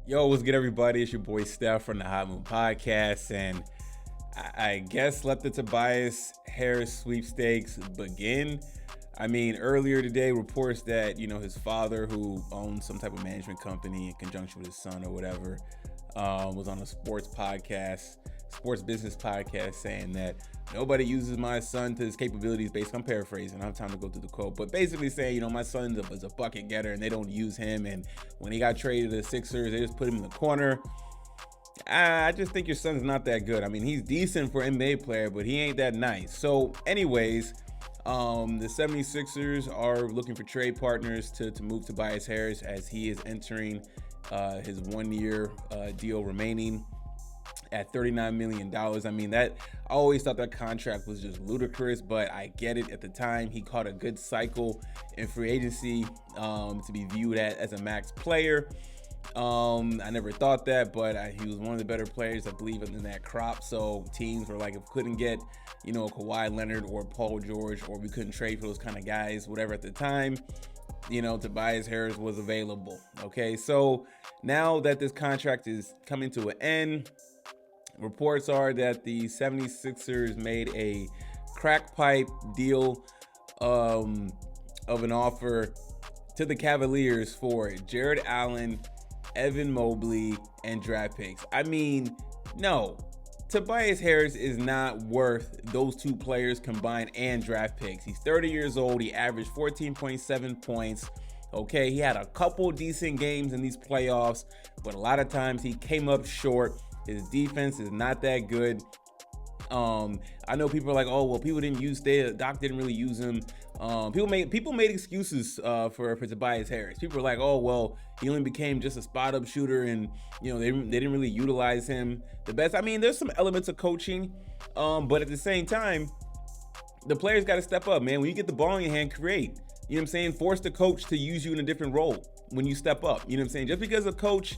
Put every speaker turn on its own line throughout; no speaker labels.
Yo, what's good, everybody? It's your boy Steph from the Hot Moon Podcast, and I guess let the Tobias Harris sweepstakes begin. I mean, earlier today, reports that his father, who owns some type of management company in conjunction with his son or whatever, was on a sports business podcast, saying that nobody uses my son to his capabilities. Based, I'm paraphrasing. I don't have time to go through the quote, but basically saying, my son is a bucket getter, and they don't use him. And when he got traded to the Sixers, they just put him in the corner. I just think your son's not that good. I mean, he's decent for an NBA player, but he ain't that nice. So, anyways, the 76ers are looking for trade partners to move Tobias Harris as he is entering his 1-year deal remaining at $39 million. I mean, I always thought that contract was just ludicrous, but I get it. At the time, he caught a good cycle in free agency to be viewed as a max player. I never thought that, but he was one of the better players, I believe, in that crop. So teams were like, if we couldn't get, a Kawhi Leonard or Paul George, or we couldn't trade for those kind of guys, whatever at the time, Tobias Harris was available. Okay, so now that this contract is coming to an end, reports are that the 76ers made a crack pipe deal of an offer to the Cavaliers for Jarrett Allen, Evan Mobley, and draft picks. I mean, no. Tobias Harris is not worth those two players combined and draft picks. He's 30 years old. He averaged 14.7 points. Okay, he had a couple decent games in these playoffs, but a lot of times he came up short. His defense is not that good. I know people are like, oh, well, people didn't use Doc didn't really use him. People made excuses for Tobias Harris. People were like, oh, well, he only became just a spot up shooter, and they didn't really utilize him the best. I mean, there's some elements of coaching, but at the same time, the players got to step up, man. When you get the ball in your hand, create. You know what I'm saying? Force the coach to use you in a different role when you step up. You know what I'm saying? Just because a coach,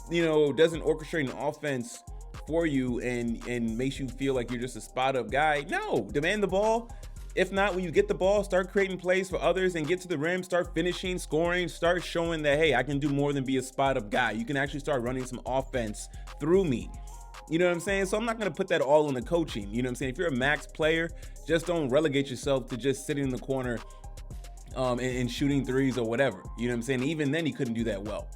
doesn't orchestrate an offense for you and makes you feel like you're just a spot up guy. No, demand the ball. If not, when you get the ball, start creating plays for others and get to the rim, start finishing, scoring, start showing that, hey, I can do more than be a spot up guy. You can actually start running some offense through me. You know what I'm saying? So I'm not going to put that all on the coaching. You know what I'm saying? If you're a max player, just don't relegate yourself to just sitting in the corner and shooting threes or whatever. You know what I'm saying? Even then, he couldn't do that well.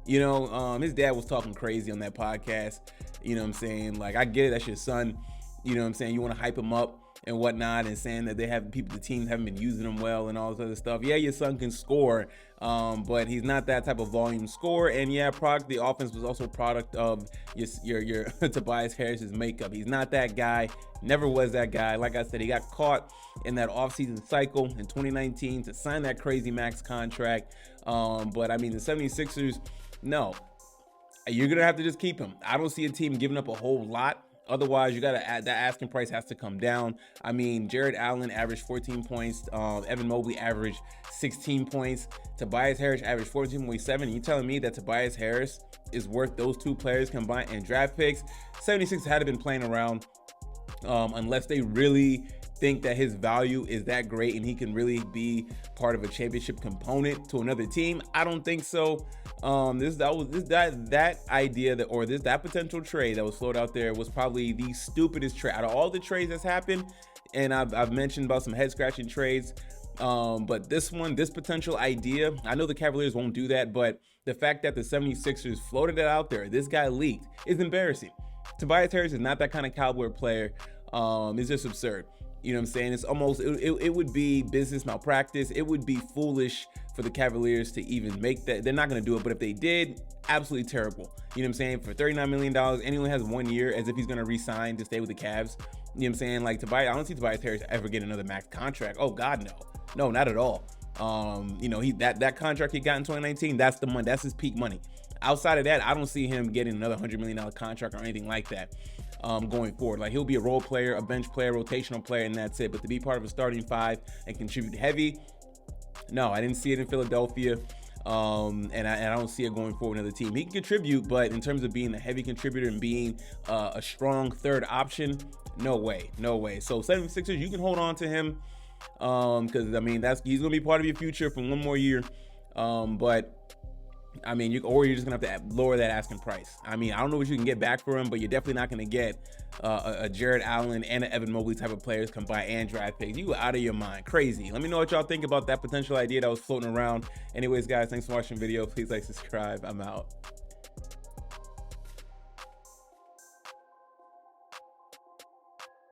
His dad was talking crazy on that podcast. You know what I'm saying? Like, I get it, that's your son. You know what I'm saying? You want to hype him up and whatnot, and saying that the teams haven't been using him well and all this other stuff. Yeah, your son can score, but he's not that type of volume scorer. And yeah, the offense was also a product of your Tobias Harris's makeup. He's not that guy. Never was that guy. Like I said, he got caught in that offseason cycle in 2019 to sign that crazy max contract. But I mean, the 76ers, no. You're going to have to just keep him. I don't see a team giving up a whole lot. Otherwise, you got to add that asking price has to come down. I mean, Jarrett Allen averaged 14 points. Evan Mobley averaged 16 points. Tobias Harris averaged 14.7. You telling me that Tobias Harris is worth those two players combined and draft picks? 76 had been playing around unless they really think that his value is that great and he can really be part of a championship component to another team. I don't think so. That idea that potential trade that was floated out there was probably the stupidest trade out of all the trades that's happened. And I've mentioned about some head scratching trades. But this potential idea, I know the Cavaliers won't do that, but the fact that the 76ers floated it out there, this guy leaked, is embarrassing. Tobias Harris is not that kind of caliber player. It's just absurd. You know what I'm saying? It's almost, it would be business malpractice. It would be foolish for the Cavaliers to even make that. They're not going to do it, but if they did, absolutely terrible. You know what I'm saying? For $39 million, anyone has 1 year as if he's going to re-sign to stay with the Cavs. You know what I'm saying? Like, I don't see Tobias Harris ever get another max contract. Oh, God, no. No, not at all. That contract he got in 2019, that's the money. That's his peak money. Outside of that, I don't see him getting another $100 million contract or anything like that. Going forward, like, he'll be a role player, a bench player, rotational player, and that's it. But to be part of a starting five and contribute heavy, no, I didn't see it in Philadelphia, and I don't see it going forward with another team. He can contribute, but in terms of being a heavy contributor and being a strong third option, no way. So 76ers, you can hold on to him, because I mean he's gonna be part of your future for one more year, but I mean, or you're just gonna have to lower that asking price. I mean, I don't know what you can get back for him, but you're definitely not gonna get a Jarrett Allen and an Evan Mobley type of players combined and draft picks. You out of your mind, crazy. Let me know what y'all think about that potential idea that was floating around. Anyways, guys, thanks for watching the video. Please like, subscribe. I'm out.